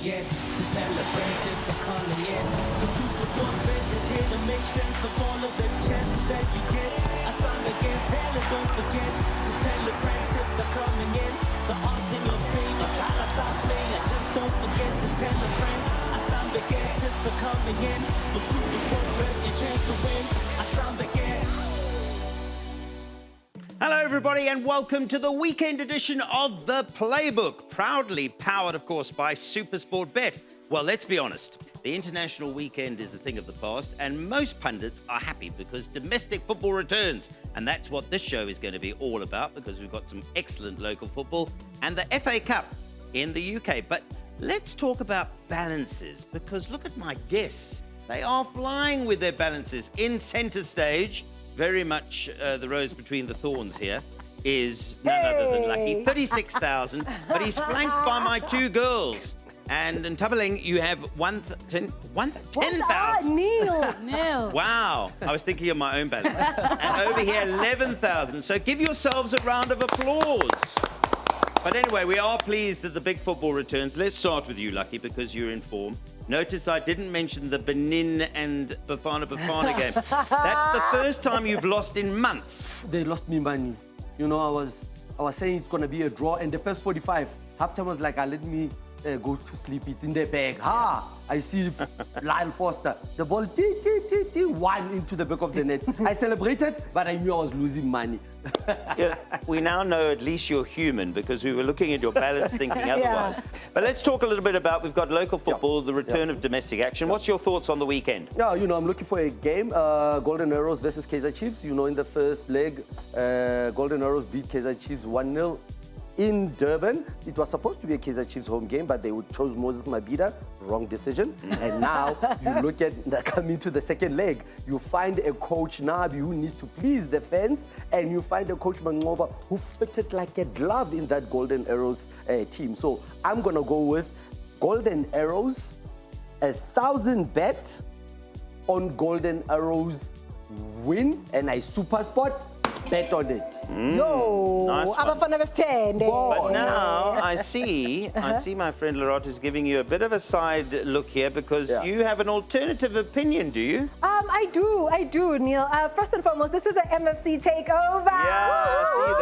in. To tell the friendships are coming in. The Super Sport Bet is here to make sense of all of the chances that you get. I sound again, tell it, don't forget. To tell the friendships are coming in. The odds in your favor, gotta stop playing. Just don't forget to tell a friend. I sound again, tips are coming in. With Super Sport Bet, your chance to win. I sound again. Hello, everybody, and welcome to the weekend edition of The Playbook, proudly powered, of course, by SuperSport Bet. Well, let's be honest, the international weekend is a thing of the past, and most pundits are happy because domestic football returns. And that's what this show is going to be all about, because we've got some excellent local football and the FA Cup in the UK. But let's talk about balances, because look at my guests. They are flying with their balances in centre stage. Very much the rose between the thorns here is none other than Lucky. 36,000, but he's flanked by my two girls. And in Tabaling, you have 10,000. Neil. Wow. I was thinking of my own balance. And over here, 11,000. So give yourselves a round of applause. But anyway, we are pleased that the big football returns. Let's start with you, Lucky, because you're in form. Notice I didn't mention the Benin and Bafana game. That's the first time you've lost in months. They lost me money. You know, I was saying it's going to be a draw. And the first 45, halftime was like, let me go to sleep. It's in their bag. I see Lyle Foster. The ball, one into the back of the net. I celebrated, but I knew I was losing money. Yeah, we now know at least you're human, because we were looking at your balance thinking otherwise. But let's talk a little bit about, we've got local football, the return of domestic action. What's your thoughts on the weekend? Yeah, you know, I'm looking for a game, Golden Arrows versus Kaizer Chiefs. You know, in the first leg, Golden Arrows beat Kaizer Chiefs 1-0. In Durban. It was supposed to be a Kaizer Chiefs home game, but they chose Moses Mabhida. Wrong decision. And now you look at coming to the second leg. You find a coach Nabi who needs to please the fans, and you find a coach Mangoba who fitted like a glove in that Golden Arrows team. So I'm gonna go with Golden Arrows, 1,000 bet on Golden Arrows win, and I super spot. Bet on it. No, nice abafana besithende. But now I see my friend Lerato is giving you a bit of a side look here, because you have an alternative opinion, do you? I do, Neil. First and foremost, this is an MFC takeover. Yeah, I see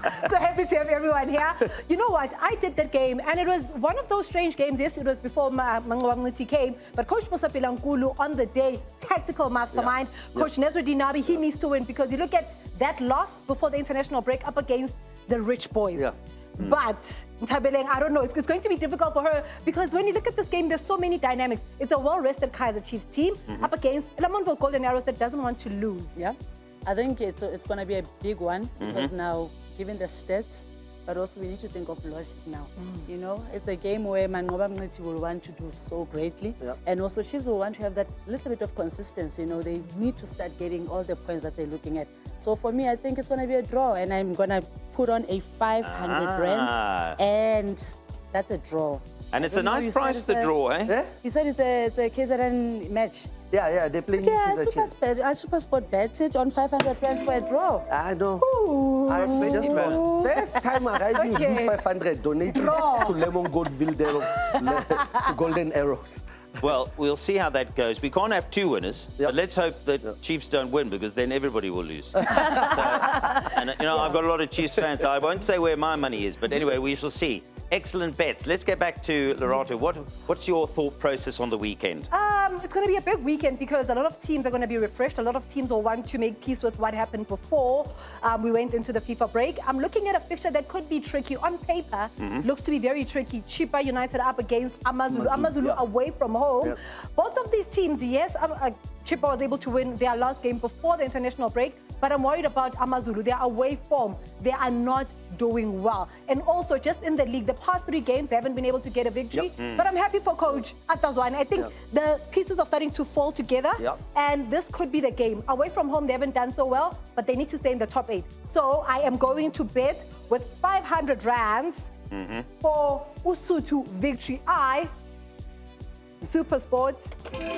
that. So happy to have everyone here. You know what? I did that game, and it was one of those strange games. Yes, it was before Mangwamniti came, but Coach Musa Pilankulu on the day, tactical mastermind. Coach Nezruddin Nabi, he needs to win, because you look at that loss before the international break up against the rich boys. But Ntabeleng, I don't know, it's going to be difficult for her, because when you look at this game, there's so many dynamics. It's a well-rested Kaizer Chiefs team up against Lamontville Golden Arrows that doesn't want to lose. Yeah, I think it's going to be a big one, because now, given the stats, but also we need to think of logic now. You know, it's a game where Mangoba Mniti will want to do so greatly. And also Chiefs will want to have that little bit of consistency. You know, they need to start getting all the points that they're looking at. So for me, I think it's going to be a draw, and I'm going to put on a 500 rands, and that's a draw. And it's a nice price to draw, eh? You said it's a KZN match. Yeah, they're playing. Yeah, I super sport betted on 500 rands for a draw. I know. Ooh. I just first time arriving, lose 500, donate to Lemon Goldville there, to Golden Arrows. Well, we'll see how that goes. We can't have two winners, but let's hope that Chiefs don't win, because then everybody will lose. So, and you know, I've got a lot of Chiefs fans, so I won't say where my money is, but anyway, we shall see. Excellent bets. Let's get back to Lerato. What's your thought process on the weekend? It's going to be a big weekend, because a lot of teams are going to be refreshed. A lot of teams will want to make peace with what happened before we went into the FIFA break. I'm looking at a fixture that could be tricky. On paper, looks to be very tricky. Chipa United up against Amazulu. Amazulu away from home. Both of these teams, yes, Chipa was able to win their last game before the international break, but I'm worried about Amazulu. Their away form, they are not doing well. And also, just in the league, the past 3 games, they haven't been able to get a victory. But I'm happy for Coach Atazwan. I think the pieces are starting to fall together, and this could be the game. Away from home, they haven't done so well, but they need to stay in the top 8. So I am going to bet with 500 rands for Usutu victory. Super Sports,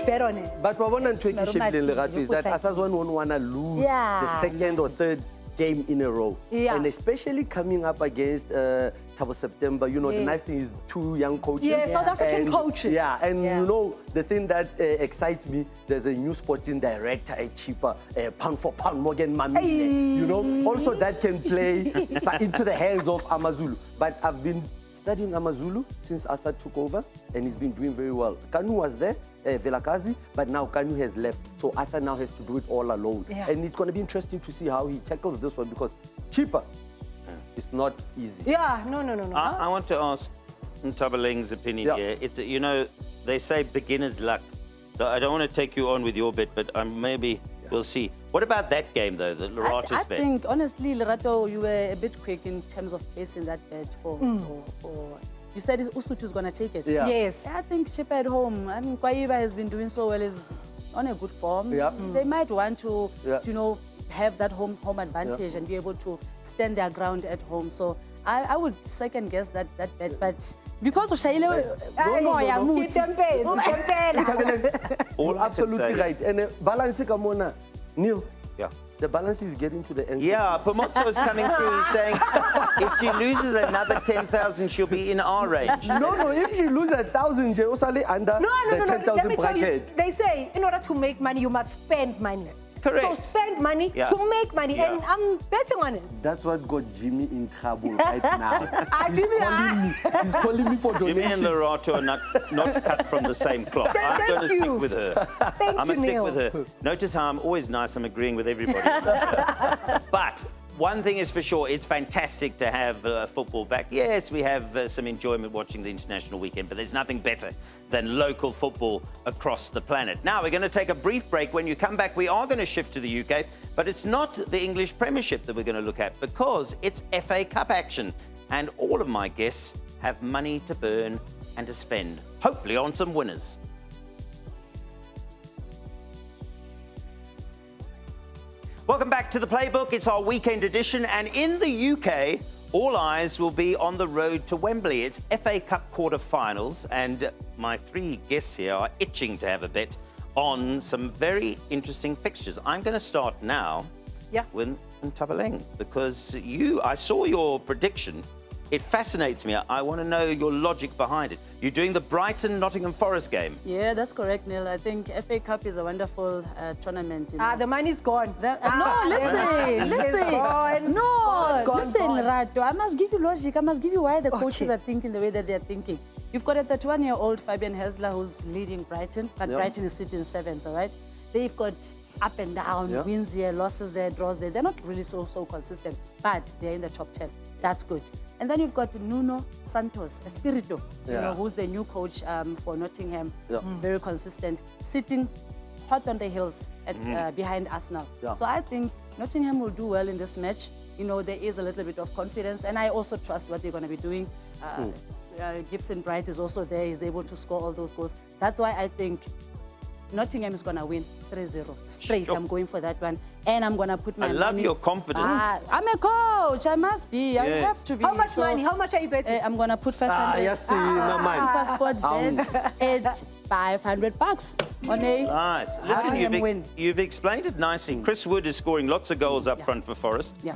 bet on it. But what one and Lerato is that Atazwan won't want to lose the second or third game in a row. Yeah. And especially coming up against Thabo September, you know, the nice thing is 2 young coaches. Yeah, South African coaches. Yeah, and Yeah. you know, the thing that excites me, there's a new sporting director, a cheaper, pound for pound, Morgan Mamile, you know, also that can play into the hands of Amazulu. But I've been studying Amazulu since Arthur took over, and he's been doing very well. Kanu was there, Velakazi, but now Kanu has left. So Arthur now has to do it all alone. Yeah. And it's going to be interesting to see how he tackles this one, because cheaper, it's not easy. Yeah, no. I want to ask Ntabaleng's opinion Yeah. here. It's, you know, they say beginner's luck. So I don't want to take you on with your bit, but maybe we'll see. What about that game, though, the Lerato's I bet? think, honestly, Lerato, you were a bit quick in terms of placing that bet for you said Usutu is going to take it. Yeah. Yes. I think Chipper at home, I mean, Kwaiba has been doing so well, is on a good form. Yeah. They might want to, Yeah. you know, have that home advantage and be able to stand their ground at home. So I would second guess that bet, but because of Shaile, You're absolutely right. And balance Kamona, Neil. Yeah. The balance is getting to the end. Yeah, Pomozzo is coming through. He's saying if she loses another 10,000, she'll be in our range. No, if you lose 1,000, Jerusalem under No. the Let 10,000 me tell you, bracket. they say in order to make money, you must spend money. Correct. So spend money Yeah. to make money, Yeah. and I'm betting on it. That's what got Jimmy in trouble right now. He's calling me for Jimmy and donation. Lerato are not cut from the same cloth. I'm Thank going to stick you. with her. Thank I'm you, going to stick Neil. with her. Notice how I'm always nice. I'm agreeing with everybody. But one thing is for sure, it's fantastic to have football back. Yes, we have some enjoyment watching the international weekend, but there's nothing better than local football across the planet. Now, we're going to take a brief break. When you come back, we are going to shift to the UK, but it's not the English Premiership that we're going to look at because it's FA Cup action. And all of my guests have money to burn and to spend, hopefully on some winners. Welcome back to the Playbook. It's our weekend edition, and in the UK, all eyes will be on the road to Wembley. It's FA Cup quarter-finals, and my 3 guests here are itching to have a bet on some very interesting fixtures. I'm going to start now with Ntabaleng, because I saw your prediction. It fascinates me. I want to know your logic behind it. You're doing the Brighton-Nottingham Forest game. Yeah, that's correct, Neil. I think FA Cup is a wonderful tournament. You know. The money's gone. No, listen. Listen, Lerato. I must give you logic. I must give you why the coaches are thinking the way that they're thinking. You've got a 31-year-old Fabian Hessler who's leading Brighton, but Brighton is sitting 7th, all right? They've got up and down, wins here, losses there, draws there. They're not really so consistent, but they're in the top 10. That's good. And then you've got Nuno Santos, Espirito, you know, who's the new coach for Nottingham, very consistent, sitting hot on the heels at, behind Arsenal. So I think Nottingham will do well in this match. You know, there is a little bit of confidence, and I also trust what they're going to be doing. Gibson Bright is also there. He's able to score all those goals. That's why I think Nottingham is going to win 3-0 straight. Sure. I'm going for that one. And I'm going to put my money. I love your confidence. I'm a coach. I must be. I have to be. How much money? How much are you betting? I'm going to put 500. Yes, no mind. Super Sport bet at $500 on a Nice. Listen, Nottingham win. you've explained it nicely. Chris Wood is scoring lots of goals up front for Forest. Yeah.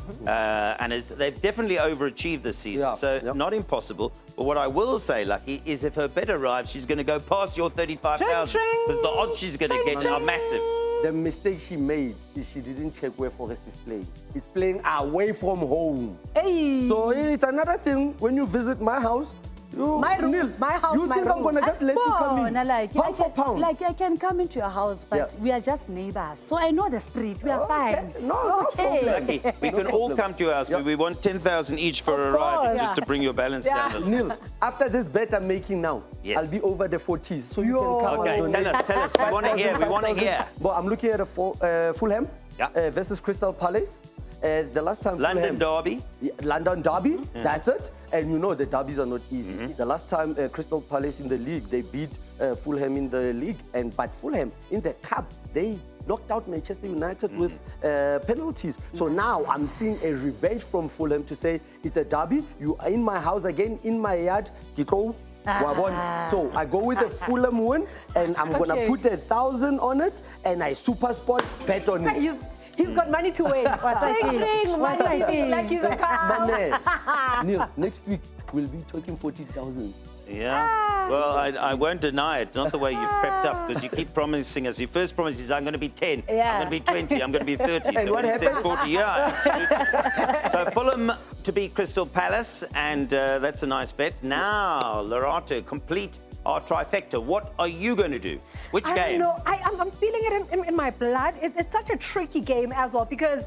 And they've definitely overachieved this season, so not impossible. But what I will say, Lucky, is if her bet arrives, she's going to go past your 35,000 because the odds she's going to get are massive. The mistake she made is she didn't check where Forest is playing. It's playing away from home. Hey. So it's another thing when you visit my house. My rules, my house, You my think I'm rules. gonna just let you come in? Pound for pound. Like I can come into your house, but we are just neighbors. So I know the street. We are fine. No problem. Lucky, we can all come to your house, but we want 10,000 each for a ride just to bring your balance down a little. Neil, after this bet I'm making now, Yes. I'll be over the 40s. So you can come Okay, and donate. tell us. We want to hear. We want to hear. Well, I'm looking at Fulham versus Crystal Palace. The last time London Fulham, Derby. London Derby, that's it. And you know the derbies are not easy. The last time Crystal Palace in the league, they beat Fulham in the league. But Fulham in the cup, they knocked out Manchester United with penalties. So now I'm seeing a revenge from Fulham to say it's a derby. You are in my house again, in my yard. So I go with the Fulham win, and I'm going to put 1,000 on it, and I super sport bet on it. He's got money to win. Ring, money, like his account. Neil, next week we'll be talking 40,000. Yeah. Well, I won't deny it. Not the way you've prepped up, because you keep promising us. Your first promise is, I'm going to be 10. Yeah. I'm going to be 20. I'm going to be 30. And So what when it says happened? 40, yeah, absolutely. So Fulham to beat Crystal Palace, and that's a nice bet. Now, Lerato, complete our trifecta. What are you going to do? Which I game? don't know. I'm feeling it in my blood. It's such a tricky game as well, because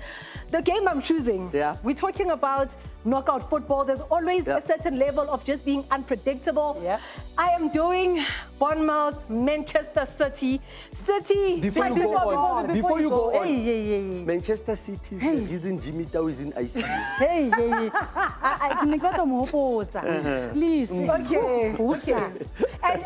the game I'm choosing, we're talking about knockout football. There's always a certain level of just being unpredictable. Yeah. I am doing Bournemouth, Manchester City. Before you go on, Hey. Manchester City is the reason Jimmy Tao is in ICU. Hey. Please. Okay. And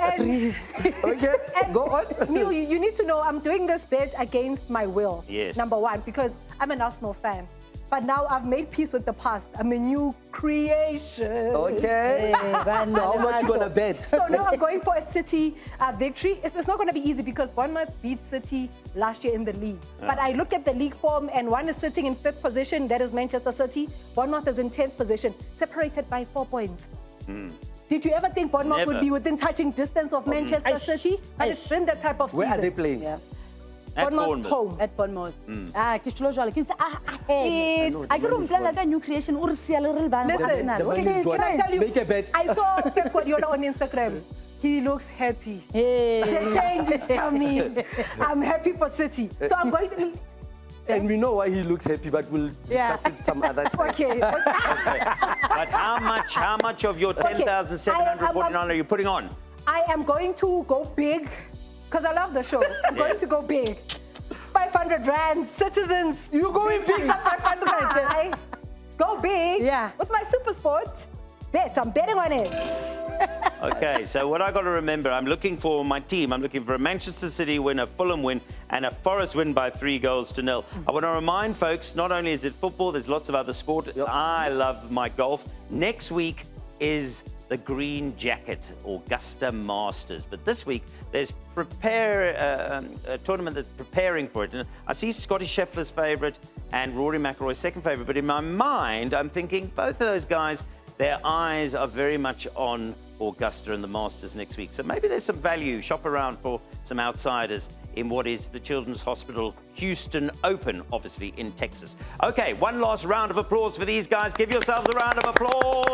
Okay, go on. Neil, you need to know I'm doing this bet against my will. Yes. Number one, because I'm an Arsenal fan. But now I've made peace with the past. I'm a new creation. Okay. So how much you gonna bet? So now I'm going for a City victory. It's not going to be easy, because Bournemouth beat City last year in the league. But I look at the league form, and one is sitting in 5th position. That is Manchester City. Bournemouth is in 10th position, separated by 4 points. Did you ever think Bournemouth would be within touching distance of Manchester City? But it's been that type of season. Where are they playing? Yeah. At Bournemouth home. At Bournemouth. Ke tlo jwale ke I ke romplela ka new creation o re sia le re ba Listen, can I tell you, Make a bet. I saw Pep Guardiola on Instagram. He looks happy. Hey. The change is coming. I'm happy for City. So I'm going to... And we know why he looks happy, but we'll discuss it some other time. Okay. But how much of your 10,749 are you putting on? I am going to go big, because I love the show. I'm going to go big. 500 rand, citizens. You going big at 500? I go big with my super sport bet. I'm betting on it. Okay, so what I got to remember, I'm looking for my team. I'm looking for a Manchester City win, a Fulham win, and a Forest win by 3-0. I want to remind folks, not only is it football, there's lots of other sport. I love my golf. Next week is the Green Jacket Augusta Masters. But this week, there's a tournament that's preparing for it. And I see Scotty Scheffler's favourite and Rory McIlroy's second favourite. But in my mind, I'm thinking both of those guys, their eyes are very much on Augusta and the Masters next week. So maybe there's some value. Shop around for some outsiders in what is the Children's Hospital Houston Open, obviously in Texas. Okay, one last round of applause for these guys. Give yourselves a round of applause.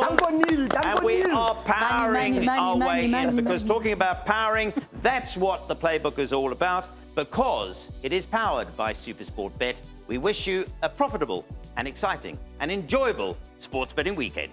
And we are powering our way in, because talking about powering, that's what the Playbook is all about, because it is powered by SuperSport Bet. We wish you a profitable and exciting and enjoyable sports betting weekend.